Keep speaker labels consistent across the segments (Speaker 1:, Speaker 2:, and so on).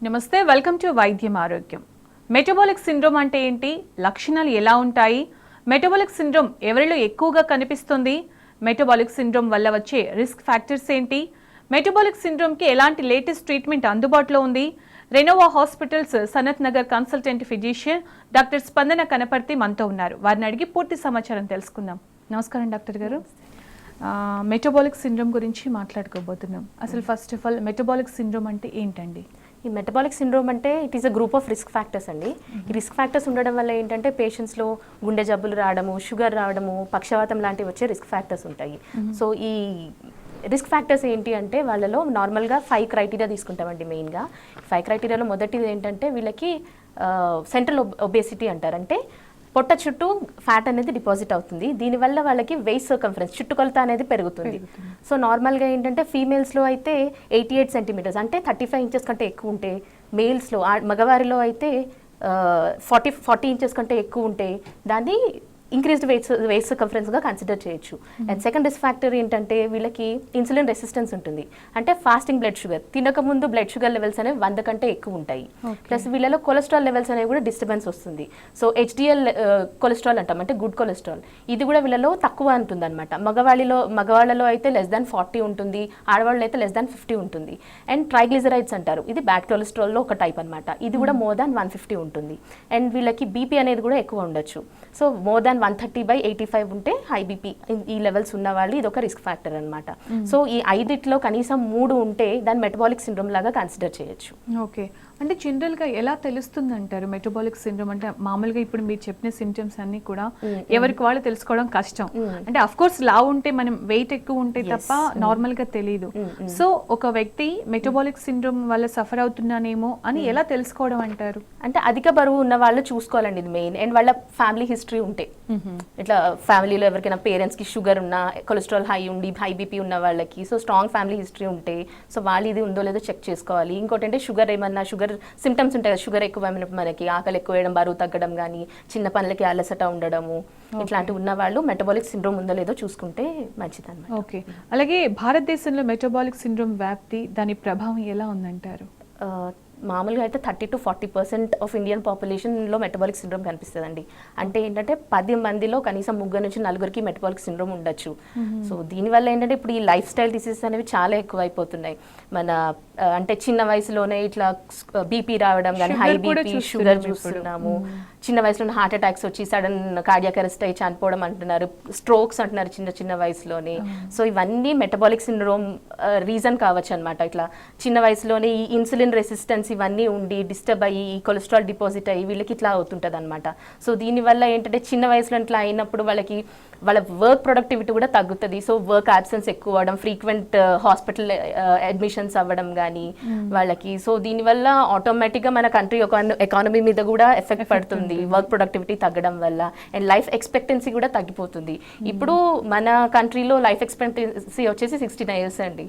Speaker 1: నమస్తే, welcome to వైద్యం ఆరోగ్యం. మెటబాలిక్ సిండ్రోమ్ అంటే ఏంటి, లక్షణాలు ఎలా ఉంటాయి, మెటబాలిక్ సిండ్రోమ్ ఎవరిలో ఎక్కువగా కనిపిస్తుంది, మెటబాలిక్ సిండ్రోమ్ వల్ల వచ్చే రిస్క్ ఫ్యాక్టర్స్ ఏంటి, మెటబాలిక్ సిండ్రోమ్కి ఎలాంటి లేటెస్ట్ ట్రీట్మెంట్ అందుబాటులో ఉంది. Renova hospitals Sanath Nagar consultant physician doctor స్పందన కనపర్తి మనతో ఉన్నారు. వారిని అడిగి పూర్తి సమాచారం తెలుసుకుందాం. నమస్కారం డాక్టర్ గారు. మెటబాలిక్ సిండ్రోమ్ గురించి మాట్లాడుకోబోతున్నాం. అసలు first of all metabolic syndrome అంటే ఏంటండి?
Speaker 2: ఈ మెటబాలిక్ సిండ్రోమ్ అంటే it is a group of risk factors అండి. ఈ రిస్క్ ఫ్యాక్టర్స్ ఉండడం వల్ల ఏంటంటే పేషెంట్స్లో గుండె జబ్బులు రావడము, షుగర్ రావడము, పక్షవాతం లాంటివి వచ్చే రిస్క్ ఫ్యాక్టర్స్ ఉంటాయి. సో ఈ రిస్క్ ఫ్యాక్టర్స్ ఏంటి అంటే వాళ్ళలో నార్మల్గా 5 క్రైటీరియా తీసుకుంటామండి. మెయిన్గా 5 క్రైటీరియాలో మొదటిది ఏంటంటే వీళ్ళకి సెంట్రల్ ఒబేసిటీ అంటారు. అంటే పొట్ట చుట్టూ ఫ్యాట్ అనేది డిపాజిట్ అవుతుంది. దీనివల్ల వాళ్ళకి వెయిస్ట్ సర్కంఫరెన్స్ చుట్టుకొలత అనేది పెరుగుతుంది. సో నార్మల్గా ఏంటంటే ఫీమేల్స్లో అయితే 88 సెంటీమీటర్స్ అంటే 35 ఇంచెస్ కంటే ఎక్కువ ఉంటే, మేల్స్లో మగవారిలో అయితే 40 ఇంచెస్ కంటే ఎక్కువ ఉంటే దాన్ని ఇంక్రీజ్డ్ వెయిట్ సర్కంఫరెన్స్గా కన్సిడర్ చేయొచ్చు. అండ్ సెకండ్ రిస్క్ ఫ్యాక్టర్ ఏంటంటే వీళ్ళకి ఇన్సులిన్ రెసిస్టెన్స్ ఉంటుంది. అంటే ఫాస్టింగ్ బ్లడ్ షుగర్, తినకముందు బ్లడ్ షుగర్ లెవెల్స్ అనేవి 100 కంటే ఎక్కువ ఉంటాయి. ప్లస్ వీళ్ళలో కొలెస్ట్రాల్ లెవెల్స్ అనేవి కూడా డిస్టర్బెన్స్ వస్తుంది. సో HDL కొలెస్ట్రాల్ అంటాం, అంటే గుడ్ కొలెస్ట్రాల్, ఇది కూడా వీళ్ళలో తక్కువ ఉంటుంది అనమాట. మగవాళ్ళలో అయితే less than 40 ఉంటుంది, ఆడవాళ్ళు అయితే less than 50 ఉంటుంది. అండ్ ట్రైగ్లిజరైడ్స్ అంటారు, ఇది బ్యాడ్ కొలెస్ట్రాల్లో ఒక టైప్ అనమాట. ఇది కూడా more than 150 ఉంటుంది. అండ్ వీళ్ళకి బీపీ అనేది కూడా ఎక్కువ ఉండొచ్చు. సో more than 130/85 ఉంటే హై బీపీ, ఈ లెవెల్స్ ఉన్న వాళ్ళు ఇది ఒక రిస్క్ ఫ్యాక్టర్ అనమాట. సో ఈ 5లో కనీసం 3 ఉంటే దాన్ని మెటబాలిక్ సిండ్రోమ్ లాగా కన్సిడర్ చేయొచ్చు.
Speaker 1: ఓకే, అంటే జనరల్గా ఎలా తెలుస్తుంది అంటారు మెటబాలిక్ సిండ్రోమ్? అంటే మామూలుగా ఇప్పుడు మీరు చెప్పిన సింప్టమ్స్ అన్ని కూడా ఎవరికి వాళ్ళు తెలుసుకోవడం కష్టం. అంటే అఫ్ కోర్స్ లావు ఉంటే మనం వెయిట్ ఎక్కువ ఉంటే తప్ప నార్మల్ గా తెలియదు. సో ఒక వ్యక్తి మెటబాలిక్ సిండ్రోమ్ వల్ల సఫర్ అవుతున్నానేమో అని ఎలా తెలుసుకోవడం అంటారు?
Speaker 2: అంటే అధిక బరువు ఉన్న వాళ్ళు చూసుకోవాలండి, ఇది మెయిన్. అండ్ వాళ్ళ ఫ్యామిలీ హిస్టరీ ఉంటే, ఇట్లా ఫ్యామిలీలో ఎవరికైనా పేరెంట్స్ కి షుగర్ ఉన్నా, కొలెస్ట్రాల్ హై ఉండి, హై బీపీ ఉన్న వాళ్ళకి, సో స్ట్రాంగ్ ఫ్యామిలీ హిస్టరీ ఉంటే సో వాళ్ళు ఇది ఉందో లేదో చెక్ చేసుకోవాలి. ఇంకోటి అంటే షుగర్ సిమ్టమ్స్ ఉంటాయి కదా, షుగర్ ఎక్కువ మనకి ఆకలి ఎక్కువ వేయడం, బరువు తగ్గడం కానీ, చిన్న పనులకి అలసట ఉండడము, ఇట్లాంటివి ఉన్న వాళ్ళు మెటబాలిక్ సిండ్రోమ్ ఉందో లేదో చూసుకుంటే మంచిది అన్నమాట.
Speaker 1: ఓకే, అలాగే భారతదేశంలో మెటబాలిక్ సిండ్రోమ్ వ్యాప్తి, దాని ప్రభావం ఎలా ఉందంటారు?
Speaker 2: మామూలుగా అయితే 30 to 40% ఆఫ్ ఇండియన్ పాపులేషన్లో మెటబాలిక్ సిండ్రోమ్ కనిపిస్తుందండి. అంటే ఏంటంటే 10 మందిలో కనీసం 3 నుంచి 4కి మెటబాలిక్ సిండ్రోమ్ ఉండొచ్చు. సో దీనివల్ల ఏంటంటే ఇప్పుడు ఈ లైఫ్ స్టైల్ డిసీజెస్ అనేవి చాలా ఎక్కువ అయిపోతున్నాయి. మన అంటే చిన్న వయసులోనే ఇట్లా బీపీ రావడం కానీ, హై బీపీ, షుగర్ చూస్తున్నాము. చిన్న వయసులోనే హార్ట్ అటాక్స్ వచ్చి సడన్ కార్డియాక్ అరెస్ట్ అయ్యి చనిపోవడం అంటున్నారు, స్ట్రోక్స్ అంటున్నారు చిన్న వయసులోనే. సో ఇవన్నీ మెటబాలిక్ సిండ్రోమ్ రీజన్ కావచ్చు అనమాట. ఇట్లా చిన్న వయసులోనే ఈ ఇన్సులిన్ రెసిస్టెన్స్ ఇవన్నీ ఉండి డిస్టర్బ్ అయ్యి ఈ కొలెస్ట్రాల్ డిపాజిట్ అయ్యి వీళ్ళకి ఇట్లా అవుతుంటుంది అనమాట. సో దీనివల్ల ఏంటంటే చిన్న వయసులో ఇట్లా అయినప్పుడు వాళ్ళ వర్క్ ప్రొడక్టివిటీ కూడా తగ్గుతుంది. సో వర్క్ యాబ్సెన్స్ ఎక్కువ అవ్వడం, ఫ్రీక్వెంట్ హాస్పిటల్ అడ్మిషన్స్ అవ్వడం కానీ వాళ్ళకి. సో దీనివల్ల ఆటోమేటిక్గా మన కంట్రీ ఎకానమీ మీద కూడా ఎఫెక్ట్ పడుతుంది, వర్క్ ప్రొడక్టివిటీ తగ్గడం వల్ల. అండ్ లైఫ్ ఎక్స్పెక్టెన్సీ కూడా తగ్గిపోతుంది. ఇప్పుడు మన కంట్రీలో లైఫ్ ఎక్స్పెక్టెన్సీ వచ్చేసి 69 years అండి.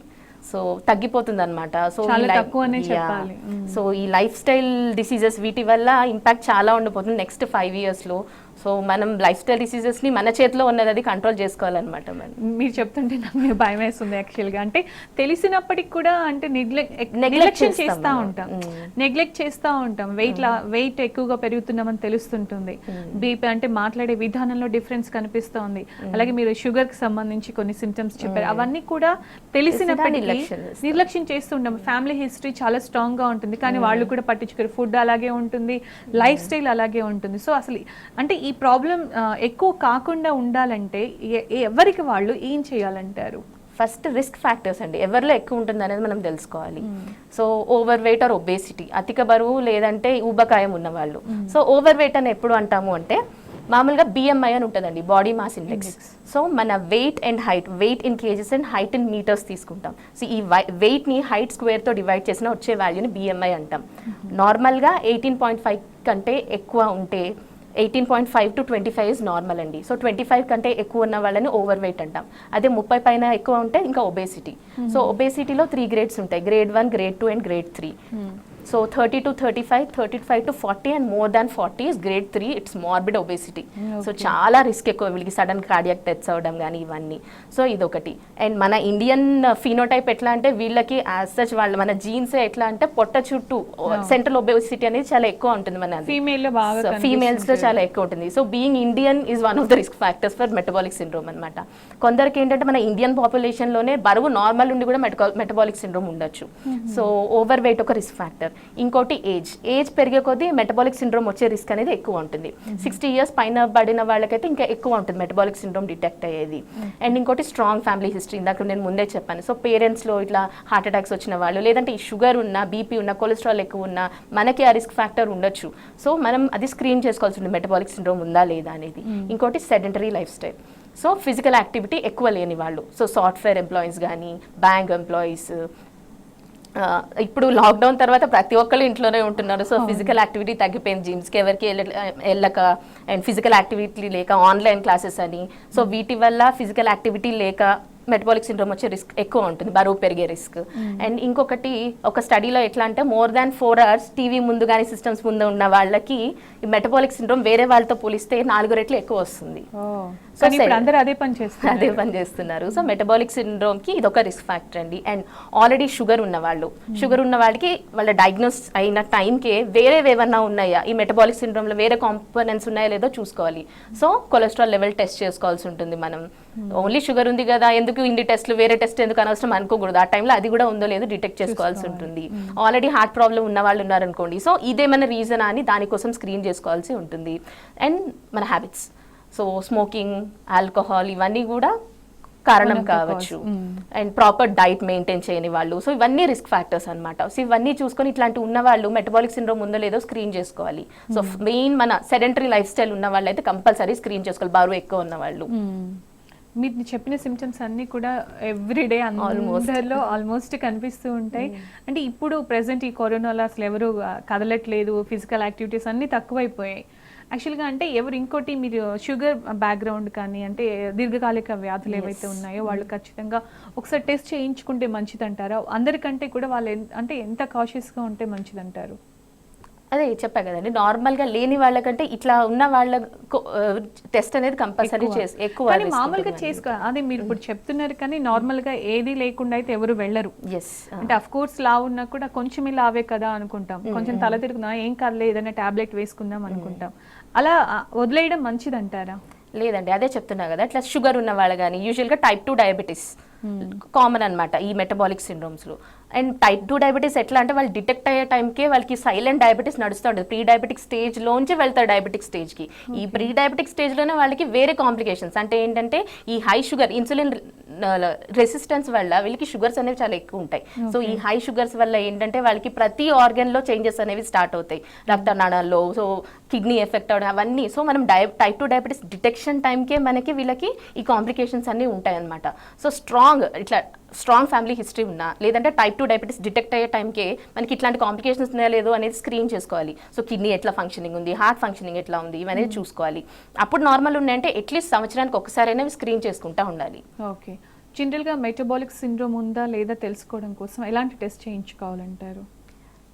Speaker 2: సో తగ్గిపోతుంది అనమాట. సో ఈ లైఫ్ స్టైల్ డిసీజెస్ వీటి వల్ల ఇంపాక్ట్ చాలా ఉండిపోతుంది నెక్స్ట్ 5 yearsలో. సో మనం లైఫ్ స్టైల్ డిసీజెస్ని మన చేతిలో ఉన్నది, అది కంట్రోల్ చేసుకోవాలన్నమాట.
Speaker 1: మీరు చెప్తుంటే నాకు భయం వేస్తుంది యాక్చువల్గా. అంటే తెలిసినప్పటికి కూడా అంటే నెగ్లెక్ట్ చేస్తూ ఉంటాం. వెయిట్ ఎక్కువగా పెరుగుతున్నామని తెలుస్తుంటుంది. బీపీ అంటే మాట్లాడే విధానంలో డిఫరెన్స్ కనిపిస్తోంది. అలాగే మీరు షుగర్కి సంబంధించి కొన్ని సిమ్టమ్స్ చెప్పారు, అవన్నీ కూడా తెలిసినప్పటికీ నిర్లక్ష్యం చేస్తుంటాం. ఫ్యామిలీ హిస్టరీ చాలా స్ట్రాంగ్గా ఉంటుంది కానీ వాళ్ళు కూడా పట్టించుకోరు. ఫుడ్ అలాగే ఉంటుంది, లైఫ్ స్టైల్ అలాగే ఉంటుంది. సో అసలు అంటే ఈ ప్రాబ్లం ఎక్కువ కాకుండా ఉండాలంటే ఎవరికి వాళ్ళు ఏం చేయాలంటారు?
Speaker 2: ఫస్ట్ రిస్క్ ఫ్యాక్టర్స్ అండి, ఎవరిలో ఎక్కువ ఉంటుంది అనేది మనం తెలుసుకోవాలి. So over weight or obesity, అధిక బరువు లేదంటే ఊబకాయం ఉన్నవాళ్ళు. సో ఓవర్ వెయిట్ అని ఎప్పుడు అంటాము అంటే మామూలుగా BMI అని ఉంటుందండి, బాడీ మాస్ ఇండెక్స్. సో మన weight and height, weight in kgs and height in metres తీసుకుంటాం. సో ఈ వెయిట్ని హైట్ స్క్వేర్తో డివైడ్ చేసిన వచ్చే వాల్యూని BMI అంటాం. నార్మల్గా 18.5 కంటే ఎక్కువ ఉంటే 18.5 to 25 ఇస్ నార్మల్ అండి. సో 25 కంటే ఎక్కువ ఉన్న వాళ్ళని ఓవర్ వెయిట్ అంటాం. అదే 30 పైన ఎక్కువ ఉంటే ఇంకా ఒబేసిటీ. సో ఒబేసిటీలో 3 grades ఉంటాయి, grade 1, grade 2 and grade 3. So 30 to 35, 35 to 40 and more than 40 is grade 3, it's morbid obesity. So చాలా రిస్క్ ఎక్కువ వీళ్ళకి సడన్ కార్డియాక్ డెత్స్ అవ్వడం కానీ ఇవన్నీ. సో ఇదొకటి. అండ్ మన ఇండియన్ ఫినోటైప్ ఎట్లా అంటే వీళ్ళకి యాజ్ సచ్ వాళ్ళు మన జీన్సే ఎట్లా అంటే పొట్ట చుట్టూ సెంట్రల్ ఒబేసిటీ అనేది చాలా ఎక్కువ ఉంటుంది మన ఫీమేల్స్ లో చాలా ఎక్కువ ఉంటుంది. So being Indian is one of the risk factors for metabolic syndrome అనమాట. కొందరికి ఏంటంటే మన ఇండియన్ పాపులేషన్ లోనే బరువు నార్మల్ ఉండి కూడా మెటబాలిక్ సిండ్రోమ్ ఉండొచ్చు. సో ఓవర్ వెయిట్ ఒక రిస్క్ ఫ్యాక్టర్. ఇంకోటి ఏజ్ పెరిగే కొద్దీ మెటబాలిక్ సిండ్రోమ్ వచ్చే రిస్క్ అనేది ఎక్కువ ఉంటుంది. 60 years పైన పడిన వాళ్ళకైతే ఇంకా ఎక్కువ ఉంటుంది మెటబాలిక్ సిండ్రోమ్ డిటెక్ట్ అయ్యేది. అండ్ ఇంకోటి స్ట్రాంగ్ ఫ్యామిలీ హిస్టరీ, ఇందాక నేను ముందే చెప్పాను. సో పేరెంట్స్ లో ఇట్లా హార్ట్ అటాక్స్ వచ్చిన వాళ్ళు, లేదంటే ఈ షుగర్ ఉన్న, బీపీ ఉన్న, కొలెస్ట్రాల్ ఎక్కువ ఉన్న మనకి ఆ రిస్క్ ఫ్యాక్టర్ ఉండొచ్చు. సో మనం అది స్క్రీన్ చేసుకోవాల్సి ఉంటుంది మెటబాలిక్ సిండ్రోమ్ ఉందా లేదా అనేది. ఇంకోటి sedentary life style. So physical activity ఎక్కువ లేని వాళ్ళు, సో సాఫ్ట్వేర్ ఎంప్లాయీస్ కానీ, బ్యాంక్ ఎంప్లాయీస్, ఇప్పుడు లాక్డౌన్ తర్వాత ప్రతి ఒక్కళ్ళు ఇంట్లోనే ఉంటున్నారు. సో ఫిజికల్ యాక్టివిటీ తగ్గిపోయింది, జిమ్స్కి ఎవరికి వెళ్ళక, అండ్ ఫిజికల్ యాక్టివిటీ లేక ఆన్లైన్ క్లాసెస్ అని. సో వీటి వల్ల ఫిజికల్ యాక్టివిటీ లేక మెటబాలిక్ సిండ్రోమ్ వచ్చే రిస్క్ ఎక్కువ ఉంటుంది, బరువు పెరిగే రిస్క్. అండ్ ఇంకొకటి ఒక స్టడీలో ఎట్లా అంటే more than 4 hours టీవీ ముందు కానీ సిస్టమ్స్ ముందు ఉన్న వాళ్ళకి ఈ మెటబాలిక్ సిండ్రోమ్ వేరే వాళ్ళతో పోలిస్తే 4 రెట్లు ఎక్కువ వస్తుంది. అదే పని చేస్తున్నారు. సో మెటబాలిక్ సిండ్రోమ్ కి ఇది ఒక రిస్క్ ఫ్యాక్టర్ అండి. అండ్ ఆల్రెడీ షుగర్ ఉన్న వాళ్ళకి వాళ్ళ డయాగ్నోస్ అయిన టైంకే వేరే ఏమన్నా ఉన్నాయా, ఈ మెటబాలిక్ సిండ్రోమ్ లో వేరే కాంపోనెంట్స్ ఉన్నాయా లేదో చూసుకోవాలి. సో కొలెస్ట్రాల్ లెవెల్ టెస్ట్ చేసుకోవాల్సి ఉంటుంది. మనం ఓన్లీ షుగర్ ఉంది కదా ఎందుకు ఇన్ని టెస్ట్లు, వేరే టెస్ట్ ఎందుకు అనవసరం అనుకోకూడదు. ఆ టైంలో అది కూడా ఉందో లేదో డిటెక్ట్ చేసుకోవాల్సి ఉంటుంది. ఆల్రెడీ హార్ట్ ప్రాబ్లం ఉన్న వాళ్ళు ఉన్నారనుకోండి, సో ఇదేమైనా రీజన్ అని దానికోసం స్క్రీన్ చేసుకోవాల్సి ఉంటుంది. అండ్ మన హ్యాబిట్స్, సో స్మోకింగ్, ఆల్కహాల్ ఇవన్నీ కూడా కారణం కావచ్చు. అండ్ ప్రాపర్ డైట్ మెయింటైన్ చేయని వాళ్ళు, సో ఇవన్నీ రిస్క్ ఫ్యాక్టర్స్ అనమాట. సో ఇవన్నీ చూసుకొని ఇట్లాంటి ఉన్న వాళ్ళు మెటబాలిక్ సిండ్రోమ్ ఉందో లేదో స్క్రీన్ చేసుకోవాలి. సో మెయిన్ మన సెడెంటరీ లైఫ్ స్టైల్ ఉన్న వాళ్ళు అయితే కంపల్సరీ స్క్రీన్ చేసుకోవాలి, బరువు ఎక్కువ ఉన్న వాళ్ళు.
Speaker 1: మీరు చెప్పిన సిమ్టమ్స్ అన్ని కూడా ఎవ్రీడే అందరిలో ఆల్మోస్ట్ కనిపిస్తూ ఉంటాయి. అంటే ఇప్పుడు ప్రెసెంట్ ఈ కరోనాలో అసలు ఎవరు కదలట్లేదు, ఫిజికల్ యాక్టివిటీస్ అన్ని తక్కువైపోయాయి యాక్చువల్గా. అంటే ఇంకోటి మీరు షుగర్ బ్యాక్గ్రౌండ్ కానీ అంటే దీర్ఘకాలిక వ్యాధులు ఏవైతే ఉన్నాయో వాళ్ళు ఖచ్చితంగా ఒకసారి టెస్ట్ చేయించుకుంటే మంచిదంటారా? అందరికంటే కూడా వాళ్ళు అంటే ఎంత కాషియస్గా ఉంటే మంచిదంటారు?
Speaker 2: అదే చెప్పా కదండి, నార్మల్ గా లేని వాళ్ళకంటే ఇట్లా ఉన్న వాళ్ళ టెస్ట్ అనేది కంపల్సరీ ఎక్కువ
Speaker 1: మామూలుగా చేసుకో. అదే మీరు ఇప్పుడు చెప్తున్నారు కానీ నార్మల్ గా ఏది లేకుండా అయితే ఎవరు వెళ్ళరు. అంటే అఫ్ కోర్స్ లావ్ ఉన్నా కూడా కొంచెం లావే కదా అనుకుంటాం, కొంచెం తల తిరుగునా ఏం కాదులే ఏదైనా టాబ్లెట్ వేసుకుందాం అనుకుంటాం. అలా వదిలేయడం మంచిదంటారా?
Speaker 2: లేదండి, అదే చెప్తున్నా కదా, ఇట్లా షుగర్ ఉన్న వాళ్ళు కానీ యూజువల్గా type 2 డయాబెటీస్ కామన్ అనమాట ఈ మెటబాలిక్ సిండ్రోమ్స్లో. అండ్ type 2 డయాబెటీస్ ఎట్లా అంటే వాళ్ళు డిటెక్ట్ అయ్యే టైంకే వాళ్ళకి సైలెంట్ డయాబెటీస్ నడుస్తూ ఉంటుంది. ప్రీ డయాబెటిక్ స్టేజ్లోంచి వెళ్తారు డయాబెటిక్ స్టేజ్కి. ఈ ప్రీ డయాబెటిక్ స్టేజ్లోనే వాళ్ళకి వేరే కాంప్లికేషన్స్ అంటే ఏంటంటే ఈ హై షుగర్, ఇన్సులిన్ రెసిస్టెన్స్ వల్ల వీళ్ళకి షుగర్స్ అనేవి చాలా ఎక్కువ ఉంటాయి. సో ఈ హై షుగర్స్ వల్ల ఏంటంటే వాళ్ళకి ప్రతి ఆర్గన్లో చేంజెస్ అనేవి స్టార్ట్ అవుతాయి, రక్తనాళాల్లో, సో కిడ్నీ ఎఫెక్ట్ అవడం అవన్నీ. సో మనం type 2 డయాబెటీస్ డిటెక్షన్ టైంకే మనకి వీళ్ళకి ఈ కాంప్లికేషన్స్ అన్నీ ఉంటాయి అనమాట. సో స్ట్రాంగ్ ఫ్యామిలీ హిస్టరీ ఉన్నా, లేదంటే type 2 డయాబెటీస్ డిటెక్ట్ అయ్యే టైంకే మనకి ఇట్లాంటి కాంప్లికేషన్స్ ఉన్నాయో లేదో అనేది స్క్రీన్ చేసుకోవాలి. సో కిడ్నీ ఎట్లా ఫంక్షనింగ్ ఉంది, హార్ట్ ఫంక్షనింగ్ ఎట్లా ఉంది, ఇవన్నీ చూసుకోవాలి. అప్పుడు నార్మల్ ఉన్నాయంటే అట్లీస్ట్ సంవత్సరానికి ఒకసారైనా స్క్రీన్ చేసుకుంటూ ఉండాలి.
Speaker 1: ఓకే, జనరల్గా మెటబాలిక్ సిండ్రోమ్ ఉందా లేదా తెలుసుకోవడం కోసం ఎలాంటి టెస్ట్ చేయించుకోవాలంటారు?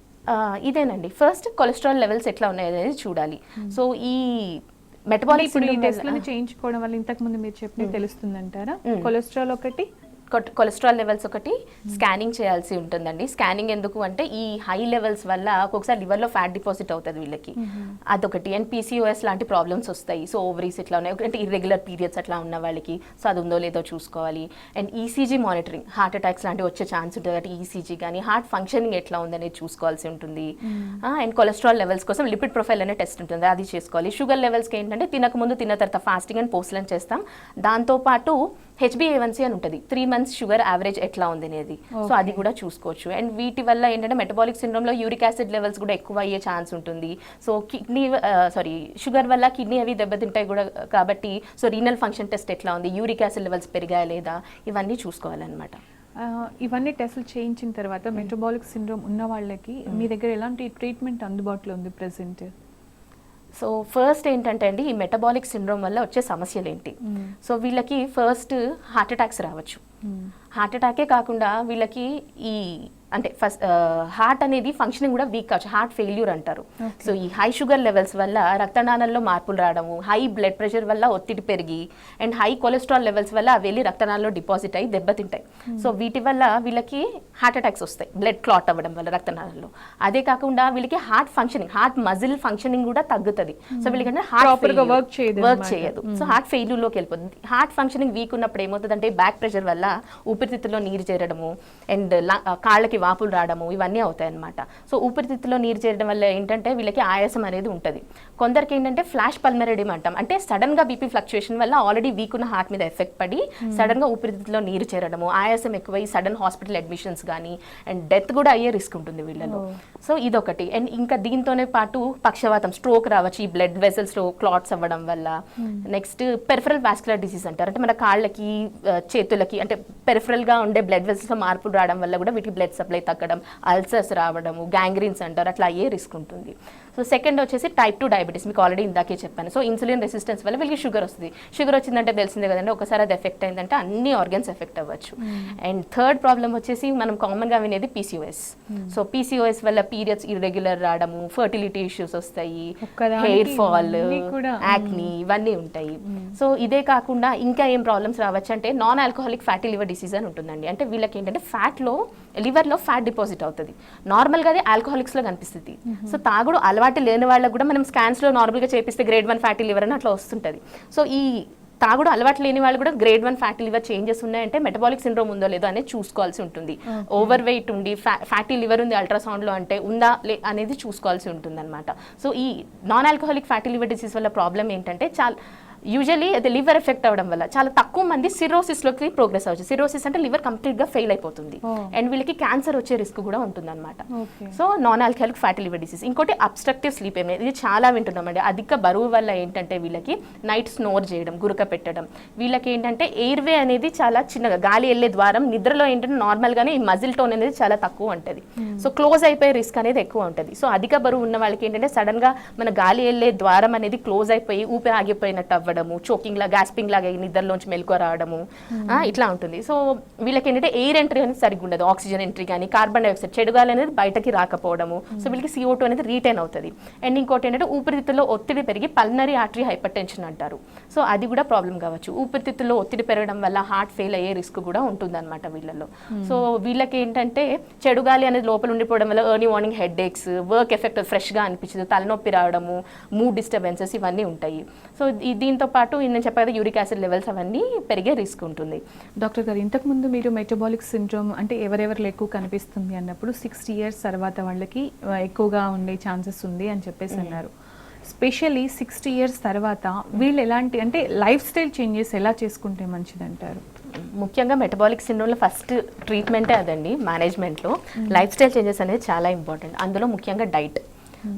Speaker 2: ఇదేనండి, ఫస్ట్ కొలెస్ట్రాల్ లెవెల్స్ ఎట్లా ఉన్నాయి అనేది చూడాలి. సో ఈ మెటబాలిక్
Speaker 1: టెస్ట్లను చేయించుకోవడం వల్ల ఇంతకు ముందు మీరు చెప్పిన తెలుస్తుందంటారా? కొలెస్ట్రాల్ ఒకటి,
Speaker 2: కొలెస్ట్రాల్ లెవెల్స్ ఒకటి స్కానింగ్ చేయాల్సి ఉంటుందండి. స్కానింగ్ ఎందుకు అంటే ఈ హై లెవెల్స్ వల్ల ఒక్కొక్కసారి లివర్లో ఫ్యాట్ డిపాజిట్ అవుతుంది వీళ్ళకి, అదొకటి. అండ్ PCOS లాంటి ప్రాబ్లమ్స్ వస్తాయి. సో ఓవరీస్ ఇట్లా ఉన్నాయి అంటే ఇర్రెగ్యులర్ పీరియడ్స్ అట్లా ఉన్న వాళ్ళకి, సో అది ఉందో లేదో చూసుకోవాలి. And ECG monitoring, heart attacks లాంటివి వచ్చే ఛాన్స్ ఉంటుంది కాబట్టి ECG కానీ హార్ట్ ఫంక్షనింగ్ ఎట్లా ఉందనేది చూసుకోవాల్సి ఉంటుంది. అండ్ కొలెస్ట్రాల్ లెవెల్స్ కోసం లిపిడ్ ప్రొఫైల్ అనే టెస్ట్ ఉంటుంది, అది చేసుకోవాలి. షుగర్ లెవెల్స్కి ఏంటంటే తినకముందు తిన్న తర్వాత ఫాస్టింగ్ అండ్ పోస్ట్ లంచ్ చేస్తాం. దాంతోపాటు HbA1c అని ఉంటుంది, 3 months షుగర్ యావరేజ్ ఎట్లా ఉంది అనేది, సో అది కూడా చూసుకోవచ్చు. అండ్ వీటి వల్ల ఏంటంటే మెటబాలిక్ సిండ్రోమ్లో యూరిక్ యాసిడ్ లెవెల్స్ కూడా ఎక్కువ అయ్యే ఛాన్స్ ఉంటుంది. సో షుగర్ వల్ల కిడ్నీ అవి దెబ్బతింటాయి కూడా కాబట్టి, సో రీనల్ ఫంక్షన్ టెస్ట్ ఎట్లా ఉంది, యూరిక్ యాసిడ్ లెవెల్స్ పెరిగాయా లేదా, ఇవన్నీ చూసుకోవాలన్నమాట.
Speaker 1: ఇవన్నీ టెస్టులు చేయించిన తర్వాత మెటబాలిక్ సిండ్రోమ్ ఉన్న వాళ్ళకి మీ దగ్గర ఎలాంటి ట్రీట్మెంట్ అందుబాటులో ఉంది ప్రెసెంట్?
Speaker 2: సో ఫస్ట్ ఏంటంటే అండి, ఈ మెటబాలిక్ సిండ్రోమ్ వల్ల వచ్చే సమస్యలు ఏంటి? సో వీళ్ళకి ఫస్ట్ హార్ట్ అటాక్స్ రావచ్చు. హార్ట్ అటాకే కాకుండా వీళ్ళకి ఈ అంటే ఫస్ట్ హార్ట్ అనేది ఫంక్షనింగ్ కూడా వీక్ కావచ్చు, హార్ట్ ఫెయిల్యూర్ అంటారు. సో ఈ హై షుగర్ లెవెల్స్ వల్ల రక్తనాళంలో మార్పులు రావడము, హై బ్లడ్ ప్రెషర్ వల్ల ఒత్తిడి పెరిగి అండ్ హై కొలెస్ట్రాల్ లెవెల్స్ వల్ల అవి వెళ్ళి రక్తనాళంలో డిపాజిట్ అయ్యి దెబ్బతింటాయి. సో వీటి వల్ల వీళ్ళకి హార్ట్ అటాక్స్ వస్తాయి, బ్లడ్ క్లాట్ అవ్వడం వల్ల రక్తనాళంలో. అదే కాకుండా వీళ్ళకి heart functioning, heart muscle functioning కూడా తగ్గుతుంది. సో వీళ్ళకి హార్ట్ వర్క్ చేయదు. సో హార్ట్ ఫెయిల్యూర్లోకి వెళ్ళిపోతుంది. హార్ట్ ఫంక్షనింగ్ వీక్ ఉన్నప్పుడు ఏమవుతుందంటే బ్యాక్ ప్రెషర్ వల్ల ఊపిరితిత్తులో నీరు చేరడము అండ్ కాళ్ళకి వాపులు రావడము ఇవన్నీ అవుతాయి అన్నమాట. సో ఊపిరితిత్తులో నీరు చేరడం వల్ల ఏంటంటే వీళ్ళకి ఆయాసం అనేది ఉంటుంది. కొందరికి ఏంటంటే ఫ్లాష్ పల్మనరీ ఎడిమా అంటాం, అంటే సడన్ గా బీపీ ఫ్లక్చుయేషన్ వల్ల ఆల్రెడీ వీక్ ఉన్న హార్ట్ మీద ఎఫెక్ట్ పడి సడన్ గా ఊపిరితిత్తులో నీరు చేరడము, ఆయాసం ఎక్కువై సడన్ హాస్పిటల్ అడ్మిషన్స్ కానీ అండ్ డెత్ కూడా అయ్యే రిస్క్ ఉంటుంది వీళ్ళలో. సో ఇదొకటి. అండ్ ఇంకా దీంతోనే పాటు పక్షవాతం, స్ట్రోక్ రావచ్చు ఈ బ్లడ్ వెసల్స్ లో క్లాట్స్ అవ్వడం వల్ల. నెక్స్ట్ పెరిఫరల్ వాస్కులర్ డిసీజ్ అంటారు, అంటే మన కాళ్ళకి చేతులకి అంటే పెరిఫరల్ గా ఉండే బ్లడ్ వెసల్స్ లో మార్పులు రావడం వల్ల కూడా వీటికి బ్లడ్ సప్లై తగ్గడం, అల్సర్స్ రావడము, గ్యాంగ్రీన్స్ అంటారు, అట్లా అయ్యే రిస్క్ ఉంటుంది. సో సెకండ్ వచ్చేసి టైప్ 2 డయాబెటీస్, మీకు ఆల్రెడీ ఇందాకే చెప్పాను. సో ఇన్సులిన్ రెసిస్టెన్స్ వల్ల వీళ్ళకి షుగర్ వస్తుంది. షుగర్ వచ్చిందంటే తెలిసిందే కదండి, ఒకసారి అది ఎఫెక్ట్ అయిందంటే అన్ని ఆర్గన్స్ ఎఫెక్ట్ అవ్వచ్చు. అండ్ థర్డ్ ప్రాబ్లం వచ్చేసి మనం కామన్గా వినేది పీసీఓఎస్. సో పీసీఓఎస్ వల్ల పీరియడ్స్ ఇర్రెగ్యులర్ రావడము, ఫర్టిలిటీ ఇష్యూస్ వస్తాయి, హెయిర్ ఫాల్, యాక్ని ఇవన్నీ ఉంటాయి. సో ఇదే కాకుండా ఇంకా ఏం ప్రాబ్లమ్స్ రావచ్చు అంటే non alcoholic fatty liver disease అని ఉంటుందండి. అంటే వీళ్ళకి ఏంటంటే ఫ్యాట్లో లివర్లో ఫ్యాట్ డిపాజిట్ అవుతుంది. నార్మల్గా అది ఆల్కహాలిక్స్లో కనిపిస్తుంది. సో తాగుడు అలవాటు లేని వాళ్ళకు కూడా మనం స్కాన్స్లో నార్మల్గా చేపిస్తే గ్రేడ్ 1 ఫ్యాటీ లివర్ అని అట్లా వస్తుంటుంది. సో ఈ తాగుడు అలవాటు లేని వాళ్ళు కూడా గ్రేడ్ 1 ఫ్యాటీ లివర్ చేంజెస్ ఉన్నాయంటే మెటబాలిక్ సిండ్రోమ్ ఉందో లేదో అనేది చూసుకోవాల్సి ఉంటుంది. ఓవర్ వెయిట్ ఉండి ఫ్యాటీ లివర్ ఉంది అల్ట్రాసౌండ్లో అంటే ఉందా అనేది చూసుకోవాల్సి ఉంటుంది అనమాట. సో ఈ non alcoholic fatty liver disease వల్ల ప్రాబ్లం ఏంటంటే యూజువల్లీ అది లివర్ ఎఫెక్ట్ అవ్వడం వల్ల చాలా తక్కువ మంది సిరోసిస్లోకి ప్రోగ్రెస్ అవ్వచ్చు. సిరోసిస్ అంటే లివర్ కంప్లీట్గా ఫెయిల్ అయిపోతుంది అండ్ వీళ్ళకి క్యాన్సర్ వచ్చే రిస్క్ కూడా ఉంటుంది అనమాట. So non alcoholic fatty liver disease. ఇంకోటి అబ్స్ట్రక్టివ్ స్లీప్ ఏమైనా, ఇది చాలా వింటున్నామండి. అధిక బరువు వల్ల ఏంటంటే వీళ్ళకి నైట్ స్నోర్ చేయడం, గురక పెట్టడం, వీళ్ళకి ఏంటంటే ఎయిర్వే అనేది చాలా చిన్నగా గాలి వెళ్ళే ద్వారం నిద్రలో ఏంటంటే నార్మల్గానే ఈ మజిల్ టోన్ అనేది చాలా తక్కువ ఉంటుంది. సో క్లోజ్ అయిపోయే రిస్క్ అనేది ఎక్కువ ఉంటుంది. సో అధిక బరువు ఉన్న వాళ్ళకి ఏంటంటే సడన్గా మన గాలి వెళ్ళే ద్వారం అనేది క్లోజ్ అయిపోయి ఊపిరి ఆగిపోయినట్టు అవ్వడము, చోకింగ్ లా గ్యాస్పింగ్ లాగా నిద్రలోంచి మెలకు రావడము ఇట్లా ఉంటుంది. సో వీళ్ళకి ఏంటంటే ఎయిర్ ఎంట్రీ అనేది సరిగ్గా ఉండదు, ఆక్సిజన్ ఎంట్రీ కానీ కార్బన్ డైఆక్సైడ్ చెడుగాలి అనేది బయటకి రాకపోవడము. సో వీళ్ళకి CO2 అనేది రీటైన్ అవుతుంది. అండ్ ఇంకోటి ఏంటంటే ఊపిరితిత్తుల్లో ఒత్తిడి పెరిగి పల్మనరీ ఆర్టరీ హైపర్ టెన్షన్ అంటారు. సో అది కూడా ప్రాబ్లం కావచ్చు. ఊపిరితిత్తుల్లో ఒత్తిడి పెరగడం వల్ల హార్ట్ ఫెయిల్ అయ్యే రిస్క్ కూడా ఉంటుంది అనమాట వీళ్ళలో. సో వీళ్ళకి ఏంటంటే చెడుగాలి అనేది లోపల ఉండిపోవడం వల్ల early morning headaches, work effect, ఫ్రెష్గా అనిపించదు, తలనొప్పి రావడము, మూడ్ డిస్టర్బెన్సెస్ ఇవన్నీ ఉంటాయి. సో దీంతో పాటు నేను చెప్పాను యూరిక్ యాసిడ్ లెవెల్స్ అవన్నీ పెరిగే రిస్క్ ఉంటుంది.
Speaker 1: డాక్టర్ గారు, ఇంతకుముందు మీరు మెటబాలిక్ సిండ్రోమ్ అంటే ఎవరెవరిలో ఎక్కువ కనిపిస్తుంది అన్నప్పుడు 60 years తర్వాత వాళ్ళకి ఎక్కువగా ఉండే ఛాన్సెస్ ఉంది అని చెప్పేసి అన్నారు. స్పెషల్లీ 60 years తర్వాత వీళ్ళు ఎలాంటి అంటే లైఫ్ స్టైల్ చేంజెస్ ఎలా చేసుకుంటే మంచిది అంటారు?
Speaker 2: ముఖ్యంగా మెటబాలిక్ సిండ్రోమ్లో ఫస్ట్ ట్రీట్మెంటే అదండి. మేనేజ్మెంట్లో లైఫ్ స్టైల్ చేంజెస్ అనేది చాలా ఇంపార్టెంట్. అందులో ముఖ్యంగా డైట్.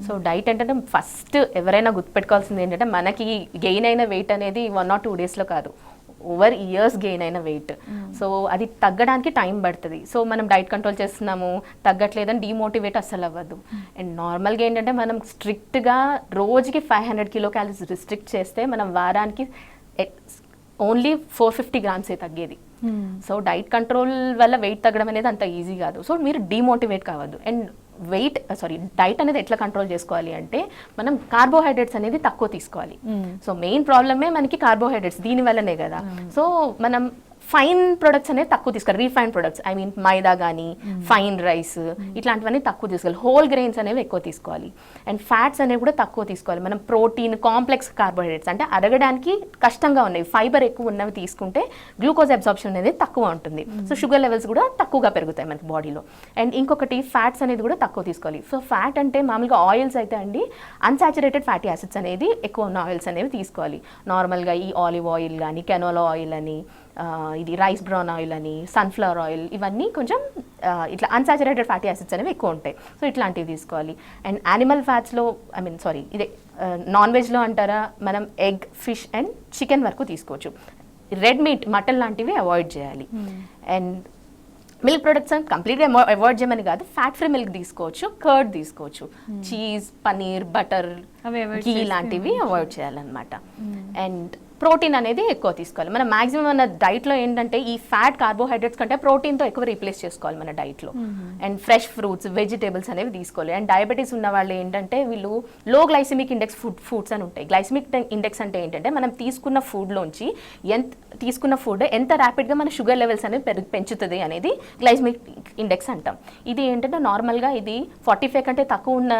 Speaker 2: సో డైట్ ఏంటంటే ఫస్ట్ ఎవరైనా గుర్తుపెట్టుకోవాల్సింది ఏంటంటే మనకి గెయిన్ అయిన వెయిట్ అనేది 1 or 2 daysలో కాదు, ఓవర్ ఇయర్స్ గెయిన్ అయిన వెయిట్. సో అది తగ్గడానికి టైం పడుతుంది. సో మనం డైట్ కంట్రోల్ చేస్తున్నాము తగ్గట్లేదని డిమోటివేట్ అస్సలు అవ్వద్దు. అండ్ నార్మల్గా ఏంటంటే మనం స్ట్రిక్ట్గా రోజుకి 500 kilocalories రిస్ట్రిక్ట్ చేస్తే మనం వారానికి ఓన్లీ 450 grams తగ్గేది. సో డైట్ కంట్రోల్ వల్ల వెయిట్ తగ్గడం అనేది అంత ఈజీ కాదు. సో మీరు డిమోటివేట్ కావద్దు. అండ్ డైట్ అనేది ఎట్లా కంట్రోల్ చేసుకోవాలి అంటే మనం కార్బోహైడ్రేట్స్ అనేది తక్కువ తీసుకోవాలి. సో మెయిన్ ప్రాబ్లమే మనకి కార్బోహైడ్రేట్స్, దీని వల్లనే కదా. సో మనం ఫైన్ ప్రొడక్ట్స్ అనేది తక్కువ తీసుకోవాలి, రీఫైన్ ప్రొడక్ట్స్, ఐ మీన్ మైదా కానీ ఫైన్ రైస్ ఇట్లాంటివన్నీ తక్కువ తీసుకోవాలి. హోల్ గ్రెయిన్స్ అనేవి ఎక్కువ తీసుకోవాలి. అండ్ ఫ్యాట్స్ అనేవి కూడా తక్కువ తీసుకోవాలి. మనం ప్రోటీన్, కాంప్లెక్స్ కార్బోహైడ్రేట్స్ అంటే అరగడానికి కష్టంగా ఉన్నవి, ఫైబర్ ఎక్కువ ఉన్నవి తీసుకుంటే గ్లూకోజ్ అబ్సార్ప్షన్ అనేది తక్కువ ఉంటుంది. సో షుగర్ లెవెల్స్ కూడా తక్కువగా పెరుగుతాయి మనకి బాడీలో. అండ్ ఇంకొకటి ఫ్యాట్స్ అనేది కూడా తక్కువ తీసుకోవాలి. సో ఫ్యాట్ అంటే మామూలుగా ఆయిల్స్ అయితే అండి అన్సాచురేటెడ్ ఫ్యాటీ యాసిడ్స్ అనేది ఎక్కువ ఉన్న ఆయిల్స్ అనేవి తీసుకోవాలి. నార్మల్గా ఈ ఆలివ్ ఆయిల్ కానీ, కెనోలా ఆయిల్ అని, ఇది రైస్ బ్రౌన్ ఆయిల్ అని, సన్ఫ్లవర్ ఆయిల్, ఇవన్నీ కొంచెం ఇట్లా అన్సాచురేటెడ్ ఫ్యాటీ యాసిడ్స్ అనేవి ఎక్కువ ఉంటాయి. సో ఇట్లాంటివి తీసుకోవాలి. అండ్ యానిమల్ ఫ్యాట్స్లో ఇదే నాన్ వెజ్లో అంటారా, మనం ఎగ్, ఫిష్ అండ్ చికెన్ వరకు తీసుకోవచ్చు. రెడ్ మీట్, మటన్ లాంటివి అవాయిడ్ చేయాలి. అండ్ మిల్క్ ప్రొడక్ట్స్ అని కంప్లీట్గా అవాయిడ్ చేయమని కాదు, ఫ్యాట్ ఫ్రీ మిల్క్ తీసుకోవచ్చు, కర్డ్ తీసుకోవచ్చు, చీజ్, పనీర్, బటర్, ఘీ లాంటివి అవాయిడ్ చేయాలన్నమాట. అండ్ ప్రోటీన్ అనేది ఎక్కువ తీసుకోవాలి. మన మాక్సిమం మన డైట్లో ఏంటంటే ఈ ఫ్యాట్ కార్బోహైడ్రేట్స్ కంటే ప్రోటీన్తో ఎక్కువ రీప్లేస్ చేసుకోవాలి మన డైట్లో. అండ్ ఫ్రెష్ ఫ్రూట్స్ వెజిటేబుల్స్ అనేవి తీసుకోవాలి. అండ్ డయాబెటీస్ ఉన్న వాళ్ళు ఏంటంటే వీళ్ళు లో గ్లైసిమిక్ ఇండెక్స్ ఫుడ్స్ అని ఉంటాయి. గ్లైసిమిక్ ఇండెక్స్ అంటే ఏంటంటే మనం తీసుకున్న ఫుడ్లోంచి తీసుకున్న ఫుడ్ ఎంత ర్యాపిడ్గా మన షుగర్ లెవెల్స్ అనేవి పెంచుతుంది అనేది గ్లైసిమిక్ ఇండెక్స్ అంటాం. ఇది ఏంటంటే నార్మల్గా ఇది 45 కంటే తక్కువ ఉన్న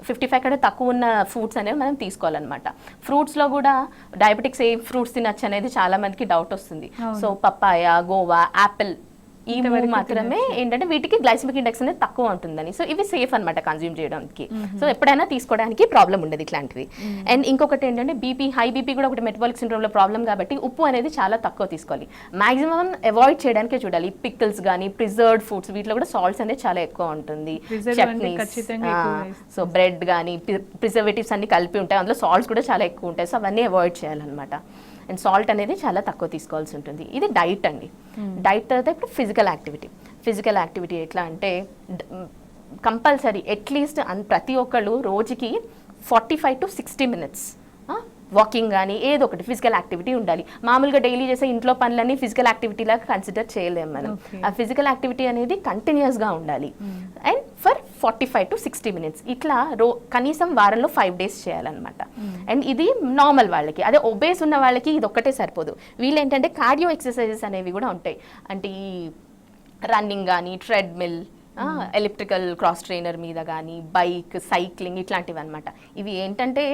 Speaker 2: 55 కంటే తక్కువ ఉన్న ఫుడ్స్ అనేవి మనం తీసుకోవాలన్నమాట. ఫ్రూట్స్లో కూడా డయాబెటిక్స్ ఏ ఫ్రూట్స్ తినచ్చు అనేది చాలా మందికి డౌట్ వస్తుంది. సో పప్పాయ, గోవా, యాపిల్ ఈ మూడు మాత్రమే ఏంటంటే వీటికి గ్లైసిమిక్ ఇండెక్స్ అనేది తక్కువ ఉంటుందని. సో ఇవి సేఫ్ అనమాట కన్జ్యూమ్ చేయడానికి. సో ఎప్పుడైనా తీసుకోవడానికి ప్రాబ్లం ఉండదు ఇట్లాంటివి. అండ్ ఇంకొకటి ఏంటంటే హై బీపీ కూడా ఒకటి మెటబాలిక్ సిండ్రోమ్లో ప్రాబ్లం కాబట్టి ఉప్పు అనేది చాలా తక్కువ తీసుకోవాలి. మాక్సిమం అవాయిడ్ చేయడానికే చూడాలి. పికిల్స్ కానీ ప్రిజర్వ్డ్ ఫుడ్స్ వీటిలో కూడా సాల్ట్స్ అనేది చాలా ఎక్కువ ఉంటుంది. చట్నీస్, సో బ్రెడ్ కానీ ప్రిజర్వేటివ్స్ అన్ని కలిపి ఉంటాయి, అందులో సాల్ట్స్ కూడా చాలా ఎక్కువ ఉంటాయి. సో అవన్నీ అవాయిడ్ చేయాలన్నమాట. అండ్ సాల్ట్ అనేది చాలా తక్కువ తీసుకోవాల్సి ఉంటుంది. ఇది డైట్ అండి. డైట్ తర్వాత ఇప్పుడు ఫిజికల్ యాక్టివిటీ ఎట్లా అంటే కంపల్సరీ అట్లీస్ట్ ప్రతి ఒక్కళ్ళు రోజుకి 45 to 60 minutes వాకింగ్ కానీ ఏదో ఒకటి ఫిజికల్ యాక్టివిటీ ఉండాలి. మామూలుగా డైలీ చేసే ఇంట్లో పనులన్నీ ఫిజికల్ యాక్టివిటీ లాగా కన్సిడర్ చేయలేము మనం. ఆ ఫిజికల్ యాక్టివిటీ అనేది కంటిన్యూస్గా ఉండాలి. అండ్ ఫర్ 45 to 60 minutes ఇట్లా కనీసం వారంలో 5 days చేయాలన్నమాట. అండ్ ఇది నార్మల్ వాళ్ళకి. అదే ఒబేస్ ఉన్న వాళ్ళకి ఇది ఒక్కటే సరిపోదు. వీళ్ళు ఏంటంటే కార్డియో ఎక్సర్సైజెస్ అనేవి కూడా ఉంటాయి. అంటే ఈ రన్నింగ్ కానీ, ట్రెడ్మిల్, ఎలిప్టికల్ క్రాస్ ట్రైనర్ మీద కానీ, బైక్, సైక్లింగ్ ఇట్లాంటివి అనమాట. ఇవి ఏంటంటే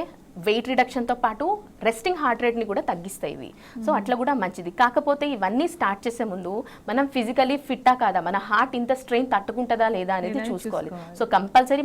Speaker 2: వెయిట్ రిడక్షన్తో పాటు రెస్టింగ్ హార్ట్ రేట్ని కూడా తగ్గిస్తాయి ఇవి. సో అట్లా కూడా మంచిది. కాకపోతే ఇవన్నీ స్టార్ట్ చేసే ముందు మనం ఫిజికలీ ఫిట్టా కాదా, మన హార్ట్ ఇంత స్ట్రెయిన్ తట్టుకుంటుందా లేదా అనేది చూసుకోవాలి. సో కంపల్సరీ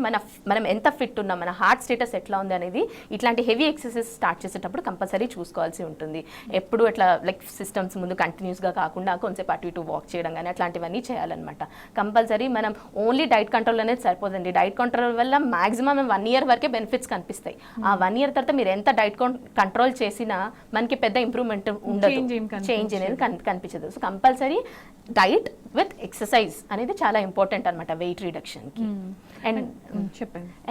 Speaker 2: మనం ఎంత ఫిట్ ఉన్నాం, మన హార్ట్ స్టేటస్ ఎట్లా ఉంది అనేది ఇట్లాంటి హెవీ ఎక్సర్సైజ్ స్టార్ట్ చేసేటప్పుడు కంపల్సరీ చూసుకోవాల్సి ఉంటుంది. ఎప్పుడు ఎట్లా లైక్ సిస్టమ్స్ ముందు కంటిన్యూస్గా కాకుండా కొంచెం అటు ఇటు వాక్ చేయడం కానీ అట్లాంటివన్నీ చేయాలన్నమాట. కంపల్సరీ మనం ఓన్లీ డైట్ కంట్రోల్ అనేది సరిపోదండి. డైట్ కంట్రోల్ వల్ల మాక్సిమం 1 year వరకే బెనిఫిట్స్ కనిపిస్తాయి. ఆ 1 year తర్వాత మీరు ఎంత డైట్ కంట్రోల్ చేసినా మనకి పెద్ద ఇంప్రూవ్మెంట్ ఉండదు, చేంజ్ అనేది కనిపించదు. So compulsory diet with exercise అనేది చాలా ఇంపార్టెంట్ అనమాట వెయిట్ రిడక్షన్కి.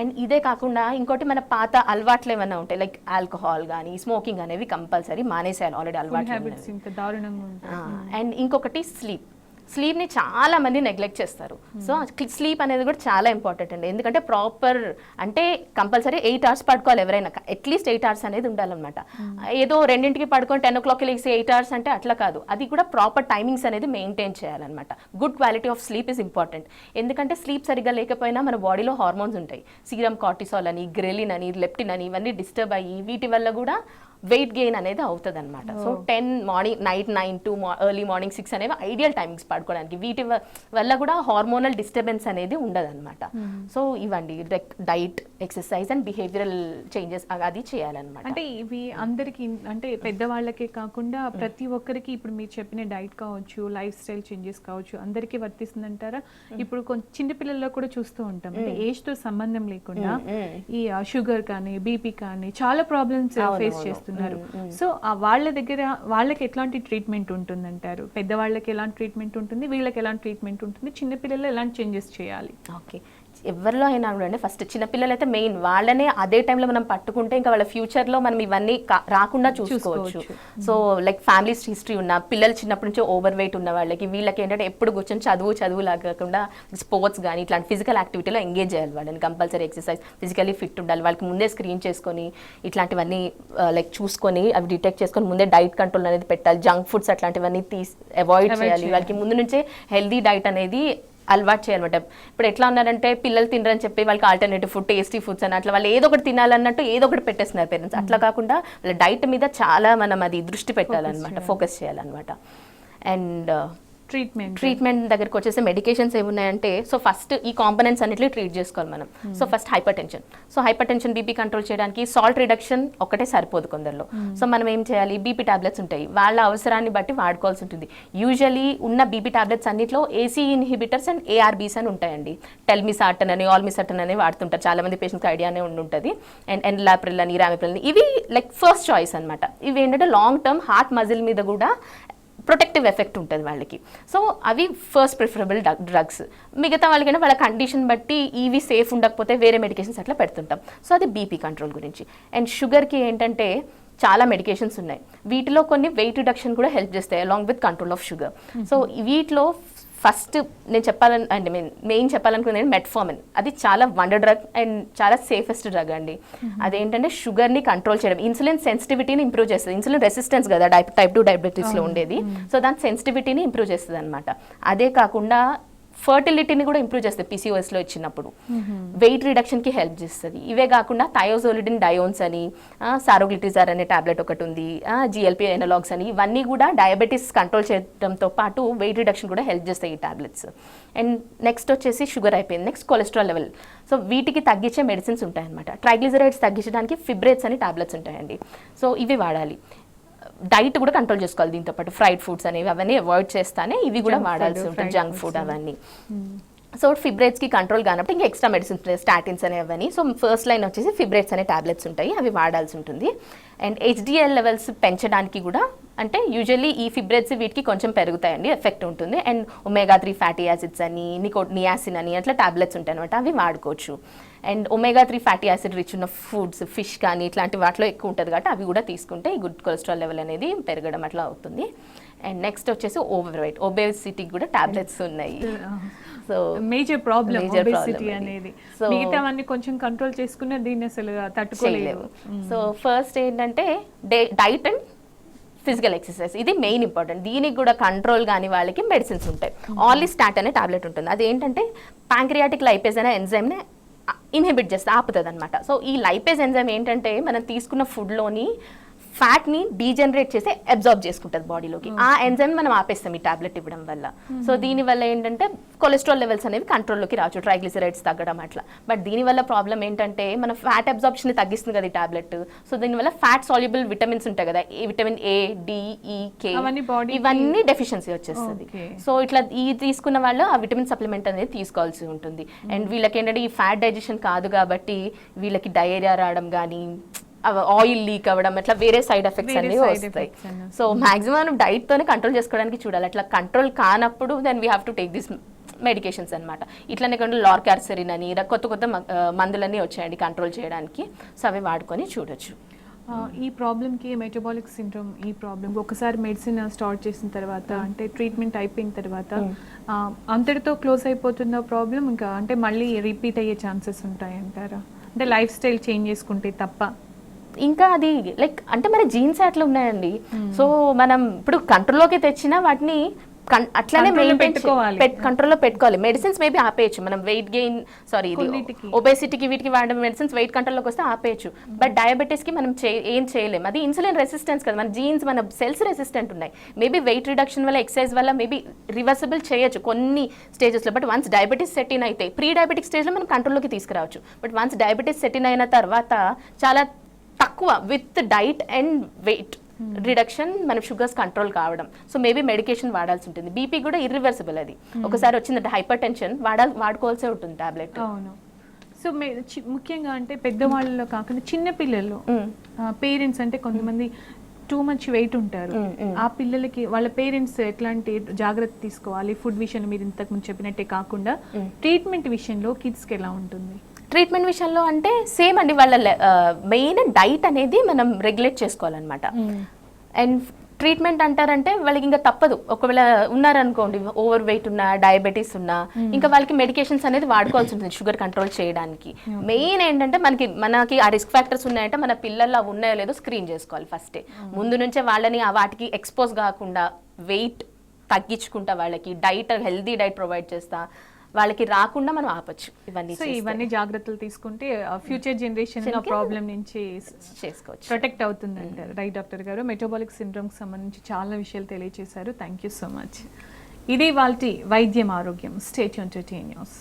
Speaker 2: అండ్ ఇదే కాకుండా ఇంకోటి మన పాత అలవాట్లు ఏమైనా ఉంటాయి లైక్ ఆల్కహాల్ కానీ స్మోకింగ్ అనేవి కంపల్సరీ మానేసేయాలి. ఆల్రెడీ అలవాట్లు. అండ్ ఇంకొకటి స్లీప్ని చాలా మంది నెగ్లెక్ట్ చేస్తారు. సో స్లీప్ అనేది కూడా చాలా ఇంపార్టెంట్ అండి. ఎందుకంటే ప్రాపర్ అంటే కంపల్సరీ 8 hours పడుకోవాలి ఎవరైనా. అట్లీస్ట్ 8 hours అనేది ఉండాలన్నమాట. ఏదో 2ంటికి పడుకొని 10 o'clock లేసి 8 hours అంటే అట్లా కాదు. అది కూడా ప్రాపర్ టైమింగ్స్ అనేది మెయింటైన్ చేయాలన్నమాట. Good quality of sleep is important. ఎందుకంటే స్లీప్ సరిగ్గా లేకపోయినా మన బాడీలో హార్మోన్స్ ఉంటాయి. సీరం కార్టిసాల్ అని, గ్రెలిన్ అని, లెప్టిన్ అని ఇవన్నీ డిస్టర్బ్ అయ్యి వీటి వల్ల కూడా వెయిట్ గెయిన్ అనేది అవుతుంది అనమాట. So 10 morning night 9 to early morning 6 అనేవి ఐడియల్ టైమింగ్స్ పడుకోవడానికి. వీటి వల్ల కూడా హార్మోనల్ డిస్టర్బెన్స్ అనేది ఉండదన్నమాట. సో ఇవ్వండి diet, exercise and behavioural changes అది చేయాలన్నమాట.
Speaker 1: అంటే ఇవి అందరికీ అంటే పెద్దవాళ్ళకే కాకుండా ప్రతి ఒక్కరికి ఇప్పుడు మీరు చెప్పిన డైట్ కావచ్చు, లైఫ్ స్టైల్ చేంజెస్ కావచ్చు అందరికీ వర్తిస్తుందంటారా? ఇప్పుడు కొంచెం చిన్నపిల్లల్లో కూడా చూస్తూ ఉంటాం. అంటే ఏజ్తో సంబంధం లేకుండా ఈ షుగర్ కానీ, బీపీ కానీ చాలా ప్రాబ్లమ్స్ ఫేస్ చేస్తున్నారు. సో వాళ్ళ దగ్గర వాళ్ళకి ఎలాంటి ట్రీట్మెంట్ ఉంటుందంటారు? పెద్దవాళ్ళకి ఎలాంటి ట్రీట్మెంట్ ఉంటుంది, వీళ్ళకి ఎలాంటి ట్రీట్మెంట్ ఉంటుంది, చిన్నపిల్లలు ఎలాంటి చేంజెస్ చేయాలి?
Speaker 2: ఓకే, ఎవరిలో అయినా కూడా అండి ఫస్ట్ చిన్నపిల్లలు అయితే మెయిన్. వాళ్ళనే అదే టైంలో మనం పట్టుకుంటే ఇంకా వాళ్ళ ఫ్యూచర్లో మనం ఇవన్నీ రాకుండా చూసుకోవచ్చు. సో లైక్ ఫ్యామిలీస్ హిస్టరీ ఉన్న పిల్లలు చిన్నప్పటి నుంచి ఓవర్ వెయిట్ ఉన్న వాళ్ళకి వీళ్ళకి ఏంటంటే ఎప్పుడు కూర్చొని చదువు లాగకుండా స్పోర్ట్స్ కానీ ఇట్లాంటి ఫిజికల్ యాక్టివిటీలో ఎంగేజ్ చేయాలి. వాళ్ళని కంపల్సరీ ఎక్సర్సైజ్, ఫిజికలీ ఫిట్ ఉండాలి. వాళ్ళకి ముందే స్క్రీన్ చేసుకొని ఇట్లాంటివన్నీ లైక్ చూసుకొని అవి డిటెక్ట్ చేసుకొని ముందే డైట్ కంట్రోల్ అనేది పెట్టాలి. జంక్ ఫుడ్స్ అట్లాంటివన్నీ అవాయిడ్ చేయాలి. వాళ్ళకి ముందు నుంచే హెల్దీ డైట్ అనేది అలవాటు చేయాలన్నమాట. ఇప్పుడు ఎట్లా ఉన్నారంటే పిల్లలు తినరని చెప్పి వాళ్ళకి ఆల్టర్నేటివ్ ఫుడ్, టేస్టీ ఫుడ్స్ అని అట్లా వాళ్ళు ఏదో ఒకటి తినాలన్నట్టు ఏదో ఒకటి పెట్టేస్తున్నారు పేరెంట్స్. అట్లా కాకుండా వాళ్ళ డైట్ మీద చాలా మనం అది దృష్టి పెట్టాలన్నమాట, ఫోకస్ చేయాలన్నమాట. అండ్ ట్రీట్మెంట్ దగ్గరకు వచ్చేసి మెడికేషన్స్ ఏమున్నాయంటే సో ఫస్ట్ ఈ కాంపోనెంట్స్ అన్నిటిని ట్రీట్ చేసుకోవాలి మనం. So first hyper tension BP control చేయడానికి సాల్ట్ రిడక్షన్ ఒకటే సరిపోదు కొందరిలో. సో మనం ఏం చేయాలి, బీపీ టాబ్లెట్స్ ఉంటాయి, వాళ్ళ అవసరాన్ని బట్టి వాడుకోవాల్సి ఉంటుంది. యూజువలీ ఉన్న బీపీ టాబ్లెట్స్ అన్నింటిలో ఏసీ ఇన్హిబిటర్స్ అండ్ ఏఆర్బీస్ అని ఉంటాయండి. టెల్మిసార్టన్ అని, ఆల్మిసార్టన్ అని వాడుతుంటారు. చాలా మంది పేషెంట్స్కి ఐడియానే ఉంటుంది. అండ్ ఎన్లాప్రిల్ అని, రామిప్రిల్ అని ఇవి లైక్ ఫస్ట్ చాయిస్ అనమాట. ఇవి ఏంటంటే లాంగ్ టర్మ్ హార్ట్ మజిల్ మీద కూడా ప్రొటెక్టివ్ ఎఫెక్ట్ ఉంటుంది వాళ్ళకి. సో అవి ఫస్ట్ ప్రిఫరబుల్ డ్రగ్స్. మిగతా వాళ్ళకైనా వాళ్ళ కండిషన్ బట్టి ఇవి సేఫ్ ఉండకపోతే వేరే మెడికేషన్స్ అట్లా పెడుతుంటాం. సో అది బీపీ కంట్రోల్ గురించి. అండ్ షుగర్కి ఏంటంటే చాలా మెడికేషన్స్ ఉన్నాయి. వీటిలో కొన్ని వెయిట్ రిడక్షన్ కూడా హెల్ప్ చేస్తాయి along with control of sugar. So వీటిలో ఫస్ట్ నేను మెయిన్ చెప్పాలనుకునేది మెట్ఫార్మిన్. అది చాలా వండర్ డ్రగ్ అండ్ చాలా సేఫెస్ట్ డ్రగ్ అండి. అదేంటంటే షుగర్ని కంట్రోల్ చేయడం, ఇన్సులిన్ సెన్సిటివిటీని ఇంప్రూవ్ చేస్తుంది. ఇన్సులిన్ రెసిస్టెన్స్ కదా టైప్ 2 డయాబెటీస్లో ఉండేది. సో దాని సెన్సిటివిటీని ఇంప్రూవ్ చేస్తుంది అనమాట. అదే కాకుండా ఫర్టిలిటీని కూడా ఇంప్రూవ్ చేస్తుంది PCOSలో ఇచ్చినప్పుడు. వెయిట్ రిడక్షన్కి హెల్ప్ చేస్తుంది. ఇవే కాకుండా థయోజోలిడిన్ డయోన్స్ అని, సారోగ్లిటిజార్ అనే టాబ్లెట్ ఒకటి ఉంది, GLP ఎనలాగ్స్ అని, ఇవన్నీ కూడా డయాబెటీస్ కంట్రోల్ చేయడంతో పాటు వెయిట్ రిడక్షన్ కూడా హెల్ప్ చేస్తాయి ఈ టాబ్లెట్స్. అండ్ నెక్స్ట్ వచ్చేసి షుగర్ అయిపోయింది. Next cholesterol level. సో వీటికి తగ్గించే మెడిసిన్స్ ఉంటాయన్నమాట. ట్రైగ్లిజరైడ్స్ తగ్గించడానికి ఫిబ్రేట్స్ అని టాబ్లెట్స్ ఉంటాయండి. సో ఇవి వాడాలి. డైట్ కూడా కంట్రోల్ చేసుకోవాలి. దీంతో పాటు ఫ్రైడ్ ఫుడ్స్ అనేవి అవన్నీ అవాయిడ్ చేస్తానే ఇవి కూడా వాడాల్సి ఉంటుంది, జంక్ ఫుడ్ అవన్నీ. సో ఫిబ్రేట్స్కి కంట్రోల్ కానప్పుడు ఇంకా ఎక్స్ట్రా మెడిసిన్స్, స్టాటిన్స్ అనేవన్నీ. సో ఫస్ట్ లైన్ వచ్చేసి ఫిబ్రేట్స్ అనే టాబ్లెట్స్ ఉంటాయి, అవి వాడాల్సి ఉంటుంది. అండ్ HDL లెవెల్స్ పెంచడానికి కూడా, అంటే యూజువల్లీ ఈ ఫిబ్రేట్స్ వీటికి కొంచెం పెరుగుతాయండి, ఎఫెక్ట్ ఉంటుంది. అండ్ omega-3 ఫ్యాటీ యాసిడ్స్ అని, నియాసిన్ అని అట్లా టాబ్లెట్స్ ఉంటాయి అనమాట, అవి వాడుకోవచ్చు. And omega-3 fatty acid rich ఉన్న ఫుడ్స్, ఫిష్ కానీ ఇట్లాంటి వాటిలో ఎక్కువ ఉంటుంది కాబట్టి అవి కూడా తీసుకుంటే ఈ గుడ్ కొలెస్ట్రాల్ లెవెల్ అనేది పెరగడం అట్లా అవుతుంది. అండ్ నెక్స్ట్ వచ్చేసి ఒబేసిటీకి కూడా టాబ్లెట్స్ ఉన్నాయి. సో
Speaker 1: మేజర్ ప్రాబ్లమ్ ఒబేసిటీ అనేది. సో మిగతావన్నీ కొంచెం కంట్రోల్ చేసుకున్న దీన్ని అసలు తట్టుకోలేవు.
Speaker 2: సో ఫస్ట్ ఏంటంటే డైట్ అండ్ ఫిజికల్ ఎక్సర్సైజ్, ఇది మెయిన్ ఇంపార్టెంట్. దీనికి కూడా కంట్రోల్ కానీ వాళ్ళకి మెడిసిన్స్ ఉంటాయి. ఆర్లిస్టాట్ అనే టాబ్లెట్ ఉంటుంది. అది ఏంటంటే ప్యాంక్రియాటిక్ లైపేజ్ అనే ఎంజైమ్ని ఇన్హిబిట్ చేస్తే ఆపుతుంది అనమాట. సో ఈ లైపేజ్ ఎంజైమ్ ఏంటంటే మనం తీసుకున్న ఫుడ్లోని ఫ్యాట్ని డీజనరేట్ చేసి అబ్జార్బ్ చేసుకుంటుంది బాడీలోకి. ఆ ఎంజైమ్ మనం ఆపేస్తాం ఈ టాబ్లెట్ ఇవ్వడం వల్ల. సో దీనివల్ల ఏంటంటే కొలెస్ట్రాల్ లెవెల్స్ అనేవి కంట్రోల్లోకి రావచ్చు, ట్రైగ్లిసరైడ్స్ తగ్గడం అట్లా. బట్ దీనివల్ల ప్రాబ్లం ఏంటంటే మన ఫ్యాట్ అబ్జార్ప్షన్ తగ్గిస్తుంది కదా ఈ టాబ్లెట్. సో దీనివల్ల ఫ్యాట్ సాల్యుబుల్ విటమిన్స్ ఉంటాయి కదా, vitamin A, D, E, K, ఇవన్నీ డెఫిషియన్సీ వచ్చేస్తుంది. సో ఇట్లా ఈ తీసుకున్న వాళ్ళు ఆ విటమిన్ సప్లిమెంట్ అనేది తీసుకోవాల్సి ఉంటుంది. అండ్ వీళ్ళకి ఏంటంటే ఈ ఫ్యాట్ డైజెషన్ కాదు కాబట్టి వీళ్ళకి డయేరియా రావడం కానీ, ఆయిల్ లీక్ అవ్వడం, అట్లా వేరే సైడ్ ఎఫెక్ట్స్ అనేవి వస్తాయి. సో మాక్సిమం డైట్ తోనే కంట్రోల్ చేసుకోవడానికి చూడాలి. అట్లా కంట్రోల్ కానప్పుడు then we have to take this medications అనమాట. ఇట్లానే కాకుండా లార్కార్సెరిన్ అని కొత్త మందులన్నీ వచ్చాయండి కంట్రోల్ చేయడానికి. సో అవి వాడుకొని చూడొచ్చు.
Speaker 1: ఈ ప్రాబ్లమ్కి మెటబాలిక్ సిండ్రోమ్, ఈ ప్రాబ్లమ్ ఒకసారి మెడిసిన్ స్టార్ట్ చేసిన తర్వాత, అంటే ట్రీట్మెంట్ అయిపోయిన తర్వాత అంతటితో క్లోజ్ అయిపోతున్న ప్రాబ్లం, ఇంకా అంటే మళ్ళీ రిపీట్ అయ్యే ఛాన్సెస్ ఉంటాయంటారా? అంటే లైఫ్ స్టైల్ చేంజ్ చేసుకుంటే తప్ప?
Speaker 2: ఇంకా అది లైక్ అంటే మన జీన్స్ అట్లా ఉన్నాయండి. సో మనం ఇప్పుడు కంట్రోల్లోకి తెచ్చినా వాటిని అట్లానే కంట్రోల్లో పెట్టుకోవాలి. మెడిసిన్స్ మేబీ ఆపేయచ్చు మనం, వెయిట్ గెయిన్ ఒబేసిటీకి వీటికి వాడే మెడిసిన్స్ వెయిట్ కంట్రోల్లోకి వస్తే ఆపేయచ్చు. బట్ డయాబెటీస్కి మనం ఏం చేయలేము. అది ఇన్సులిన్ రెసిస్టెన్స్ కదా, మన జీన్స్, మన సెల్స్ రెసిస్టెంట్ ఉన్నాయి. మేబీ వెయిట్ రిడక్షన్ వల్ల, ఎక్సర్సైజ్ వల్ల మేబీ రివర్సిబుల్ చేయొచ్చు కొన్ని స్టేజెస్లో. But once diabetes set in అయితే ప్రీ డయాబెటిక్ స్టేజ్లో మనం కంట్రోల్లోకి తీసుకురావచ్చు. But once diabetes set in అయిన తర్వాత చాలా తక్కువ with diet and weight reduction మన షుగర్స్ కంట్రోల్ కావడం. సో మేబీ మెడికేషన్ వాడాల్సి ఉంటుంది. బీపీ కూడా ఇర్రివర్సిబుల్, అది ఒకసారి వచ్చిందంటే హైపర్ టెన్షన్ వాడుకోవాల్సి ఉంటుంది టాబ్లెట్.
Speaker 1: అవును. సో ముఖ్యంగా అంటే పెద్దవాళ్ళలో కాకుండా చిన్న పిల్లలు, పేరెంట్స్ అంటే కొంతమంది టూ మచ్ వెయిట్ ఉంటారు, ఆ పిల్లలకి వాళ్ళ పేరెంట్స్ ఎట్లాంటి జాగ్రత్త తీసుకోవాలి? ఫుడ్ విషయంలో మీరు ఇంతకుముందు చెప్పినట్టే కాకుండా ట్రీట్మెంట్ విషయంలో కిడ్స్కి ఎలా ఉంటుంది?
Speaker 2: ట్రీట్మెంట్ విషయంలో అంటే సేమ్ అండి, వాళ్ళ మెయిన్ డైట్ అనేది మనం రెగ్యులేట్ చేసుకోవాలన్నమాట. అండ్ ట్రీట్మెంట్ అంటారంటే వాళ్ళకి ఇంకా తప్పదు. ఒకవేళ ఉన్నారనుకోండి, ఓవర్ వెయిట్ ఉన్నా, డయాబెటీస్ ఉన్నా, ఇంకా వాళ్ళకి మెడికేషన్స్ అనేది వాడుకోవాల్సి ఉంటుంది షుగర్ కంట్రోల్ చేయడానికి. మెయిన్ ఏంటంటే మనకి ఆ రిస్క్ ఫ్యాక్టర్స్ ఉన్నాయంటే మన పిల్లల్లో ఉన్నాయో లేదో స్క్రీన్ చేసుకోవాలి ఫస్టే. ముందు నుంచే వాళ్ళని వాటికి ఎక్స్పోజ్ కాకుండా వెయిట్ తగ్గించుకుంటా, వాళ్ళకి డైట్, హెల్దీ డైట్ ప్రొవైడ్ చేస్తా, వాళ్ళకి రాకుండా మనం ఆపచ్చు.
Speaker 1: ఇవన్నీ జాగ్రత్తలు తీసుకుంటే ఫ్యూచర్ జనరేషన్ ప్రాబ్లం నుంచి
Speaker 2: చేసుకోవచ్చు,
Speaker 1: ప్రొటెక్ట్ అవుతుంది అంటారు. రైట్ డాక్టర్ గారు, మెటబాలిక్ సిండ్రోమ్కి సంబంధించి చాలా విషయాలు తెలియజేశారు. Thank you so much. ఇది వాళ్ళ వైద్యం ఆరోగ్యం. Stay tuned to T news.